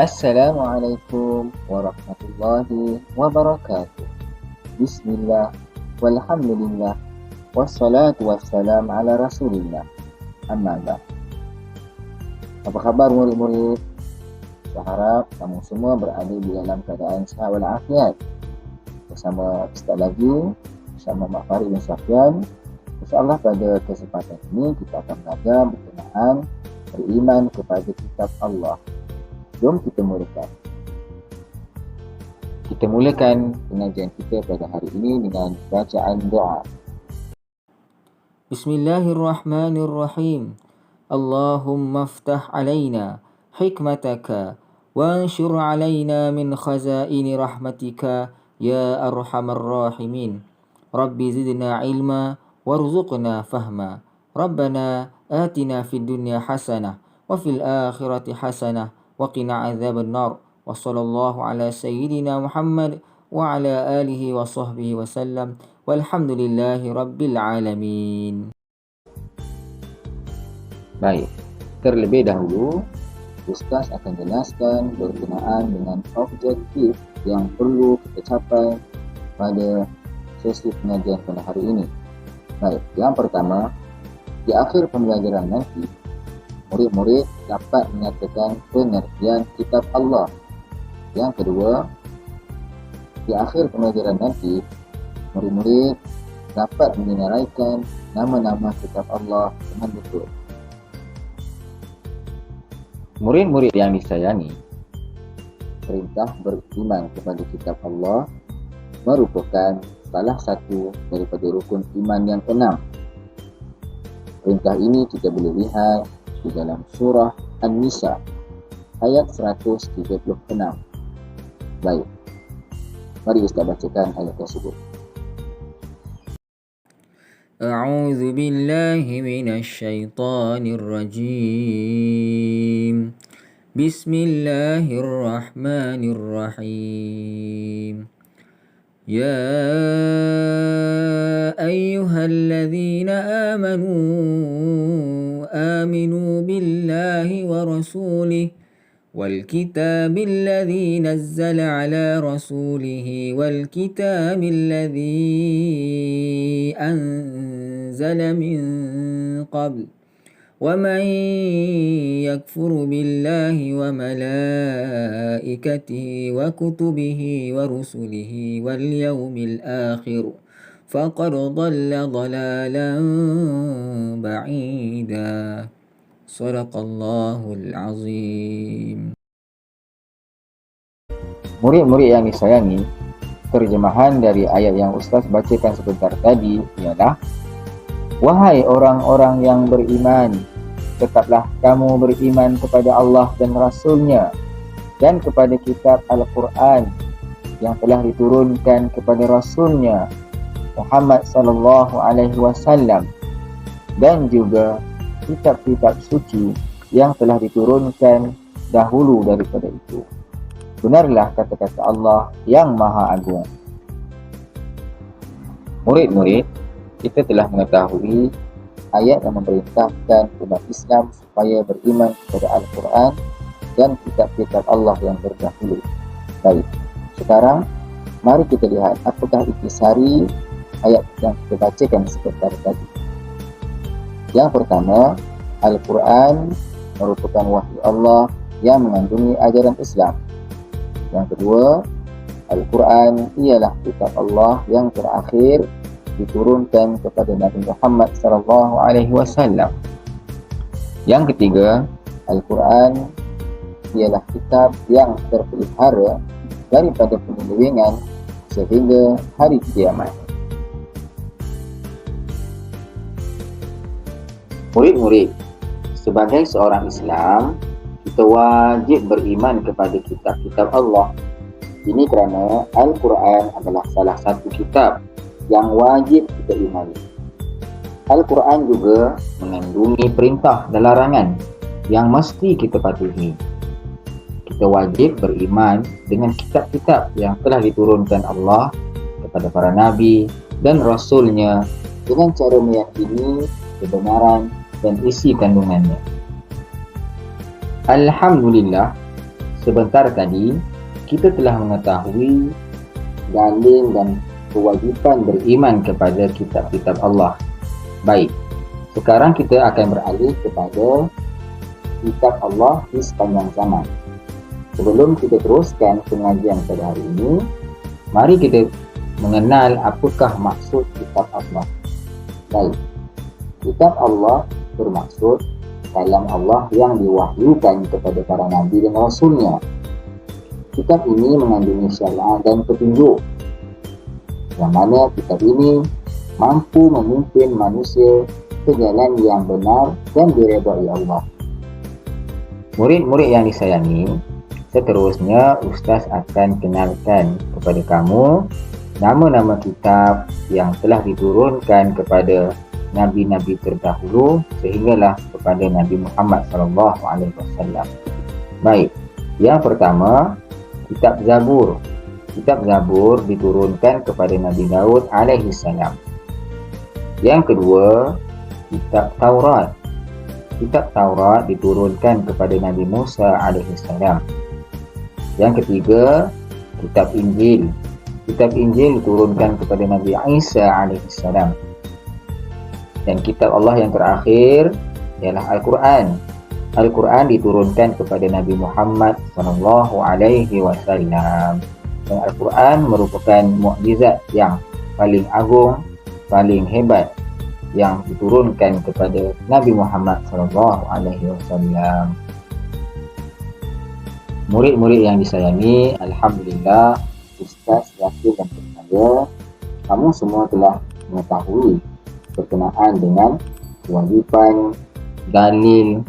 Assalamualaikum warahmatullahi wabarakatuh. Bismillah, walhamdulillah, wassalatu wassalam ala rasulillah. Amma ba'd. Apa khabar murid-murid? Saya harap kamu semua berada di dalam keadaan sihat walafiat. Bersama Ustaz lagi, bersama Mak Farid bin Safyan. InsyaAllah pada kesempatan ini kita akan belajar berkenaan beriman kepada kitab Allah. Jom kita mulakan. Kita mulakan pengajian kita pada hari ini dengan bacaan doa. Bismillahirrahmanirrahim. Allahumma aftah alaina hikmataka wanshur alaina min khazaini rahmatika ya arhamar rahimin. Rabbi zidna ilma warzuqna fahma. Rabbana atina fid dunya hasanah wa fil akhirati hasanah wa qina adzaban nar. Wa sallallahu ala sayyidina Muhammad wa ala alihi wa sahbihi wa sallam. Walhamdulillahi rabbil alamin. Baik, terlebih dahulu Ustaz akan jelaskan berkenaan dengan objektif yang perlu kita capai pada sesi pengajian pada hari ini. Baik, yang pertama, di akhir pembelajaran nanti murid-murid dapat menyatakan pengertian kitab Allah. Yang kedua, di akhir pembelajaran nanti murid-murid dapat menyenaraikan nama-nama kitab Allah dengan betul. Murid-murid yang disayangi, perintah beriman kepada kitab Allah merupakan salah satu daripada rukun iman yang keenam. Perintah ini kita boleh lihat di dalam surah An-Nisa ayat 136. Baik, mari Ustaz bacakan ayat tersebut. A'udzu billahi minasy syaithanir rajim. Bismillahirrahmanirrahim. Ya ayyuhalladzina amanu aminu billahi wa rasulih wal kitabil ladzi nazzala ala rasulih wal kitabil ladzi anzala min qabl wa man yakfur billahi wa malaikatihi wa kutubihi wa rusulihi wal yawmil akhir faqad dhalla dhalalan ba'ida. Sadaqallahul azim. Murid-murid yang disayangi, terjemahan dari ayat yang Ustaz bacakan sebentar tadi ialah: wahai orang-orang yang beriman, tetaplah kamu beriman kepada Allah dan Rasul-Nya dan kepada kitab Al-Quran yang telah diturunkan kepada Rasul-Nya Muhammad sallallahu alaihi wasallam dan juga kitab-kitab suci yang telah diturunkan dahulu daripada itu. Benarlah kata-kata Allah yang Maha Agung. Murid-murid, kita telah mengetahui ayat yang memerintahkan umat Islam supaya beriman kepada Al-Quran dan kitab-kitab Allah yang terdahulu. Baik, sekarang mari kita lihat apakah intisari ayat yang kita bacakan sebentar tadi. Yang pertama, Al-Quran merupakan wahyu Allah yang mengandungi ajaran Islam. Yang kedua, Al-Quran ialah kitab Allah yang terakhir diturunkan kepada Nabi Muhammad SAW. Yang ketiga, Al-Quran ialah kitab yang terpelihara daripada penyelewengan sehingga hari kiamat. Murid-murid, sebagai seorang Islam, kita wajib beriman kepada kitab-kitab Allah. Ini kerana Al-Quran adalah salah satu kitab yang wajib kita imani. Al-Quran juga mengandungi perintah dan larangan yang mesti kita patuhi. Kita wajib beriman dengan kitab-kitab yang telah diturunkan Allah kepada para Nabi dan Rasul-Nya dengan cara meyakini kebenaran dan isi kandungannya. Alhamdulillah, sebentar tadi kita telah mengetahui dalil dan kewajipan beriman kepada kitab-kitab Allah. Baik, sekarang kita akan beralih kepada kitab Allah di sepanjang zaman. Sebelum kita teruskan pengajian pada hari ini, mari kita mengenal apakah maksud kitab Allah. Baik, kitab Allah bermaksud kalam Allah yang diwahyukan kepada para nabi dan rasulnya. Kitab ini mengandungi syariat dan petunjuk, yang mana kitab ini mampu memimpin manusia ke jalan yang benar dan diredai Allah. Murid-murid yang disayangi, seterusnya Ustaz akan kenalkan kepada kamu nama-nama kitab yang telah diturunkan kepada Nabi-Nabi terdahulu sehinggalah kepada Nabi Muhammad SAW. Baik, yang pertama, kitab Zabur. Kitab Zabur diturunkan kepada Nabi Daud AS. Yang kedua, kitab Taurat. Kitab Taurat diturunkan kepada Nabi Musa AS. Yang ketiga, kitab Injil. Kitab Injil diturunkan kepada Nabi Isa AS. Dan kitab Allah yang terakhir ialah Al-Quran. Al-Quran diturunkan kepada Nabi Muhammad SAW. Dan Al-Quran merupakan mukjizat yang paling agung, paling hebat yang diturunkan kepada Nabi Muhammad SAW. Murid-murid yang disayangi, Alhamdulillah, Ustaz yakin dan percaya kamu semua telah mengetahui berkenaan dengan kewajipan, dalil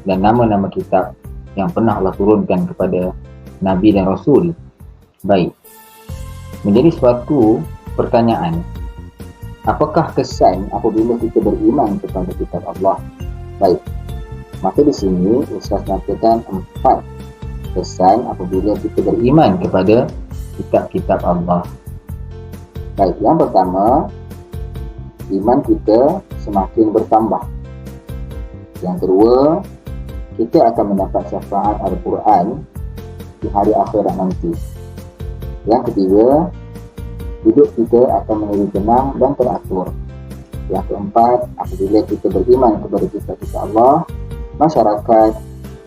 dan nama-nama kitab yang pernah Allah turunkan kepada Nabi dan Rasul. Baik, menjadi suatu pertanyaan, apakah kesan apabila kita beriman kepada kitab Allah? Baik, maka di sini Ustaz nyatakan 4 kesan apabila kita beriman kepada kitab-kitab Allah. Baik, yang pertama, iman kita semakin bertambah. Yang kedua, kita akan mendapat syafaat Al-Quran di hari akhirat nanti. Yang ketiga, hidup kita akan menjadi tenang dan teratur. Yang keempat, apabila kita beriman kepada kitab-kitab Allah, masyarakat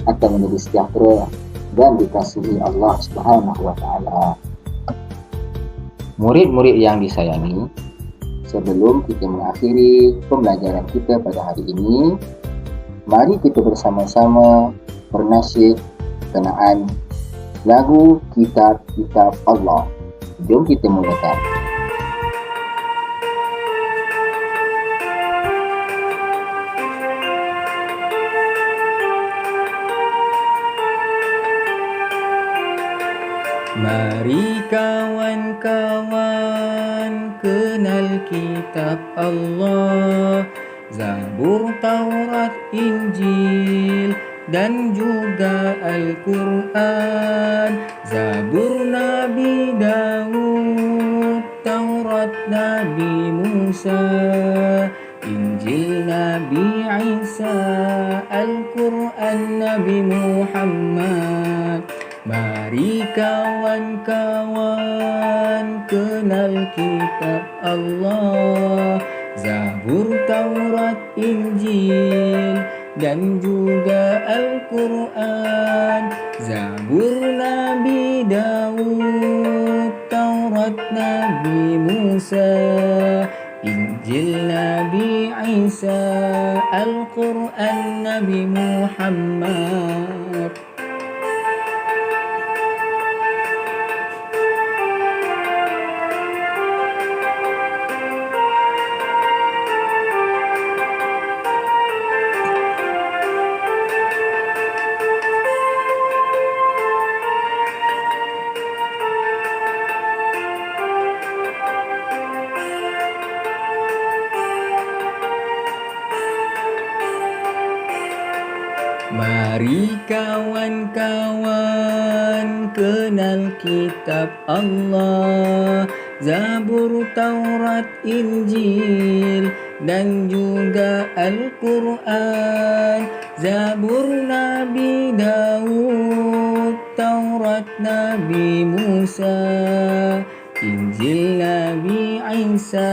akan menjadi sejahtera dan dikasihi Allah Subhanahu wa taala. Murid-murid yang disayangi, sebelum kita mengakhiri pembelajaran kita pada hari ini, mari kita bersama-sama bernasyid berkenaan lagu kitab-kitab Allah. Jom kita mulakan. Mari kawan-kawan kenal kitab Allah, Zabur, Taurat, Injil dan juga Al-Quran. Zabur Nabi Daud, Taurat Nabi Musa, Injil Nabi Isa, Al-Quran Nabi Muhammad. Mari kawan-kawan kenal kitab Allah, Zabur, Taurat, Injil dan juga Al-Quran. Zabur Nabi Daud, Taurat Nabi Musa, Injil Nabi Isa, Al-Quran Nabi Muhammad. Mari kawan-kawan kenal kitab Allah, Zabur, Taurat, Injil dan juga Al-Quran. Zabur Nabi Daud, Taurat Nabi Musa, Injil Nabi Isa,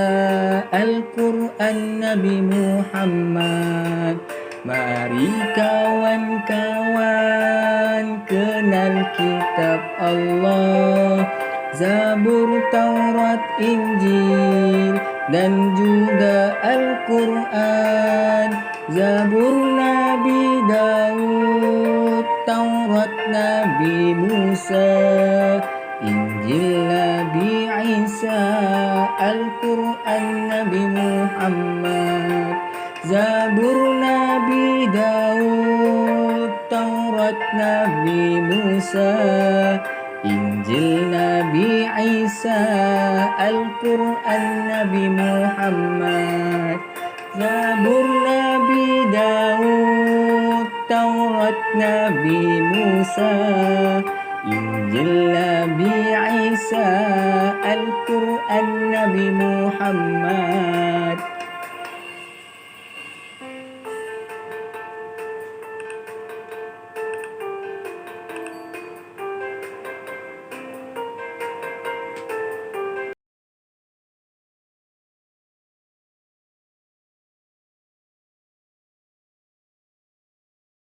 Al-Quran Nabi Muhammad. Mari kawan-kawan kenal kitab Allah, Zabur, Taurat, Injil dan juga Al-Quran. Zabur Nabi Daud, Taurat Nabi Musa, Injil Nabi Isa, Al-Quran Nabi Muhammad. Zabur Nabi Daud, Taurat Nabi Musa, Injil Nabi Isa, Al-Quran Nabi Muhammad. Zabur Nabi Daud, Taurat Nabi Musa, Injil Nabi Isa, Al-Quran Nabi Muhammad.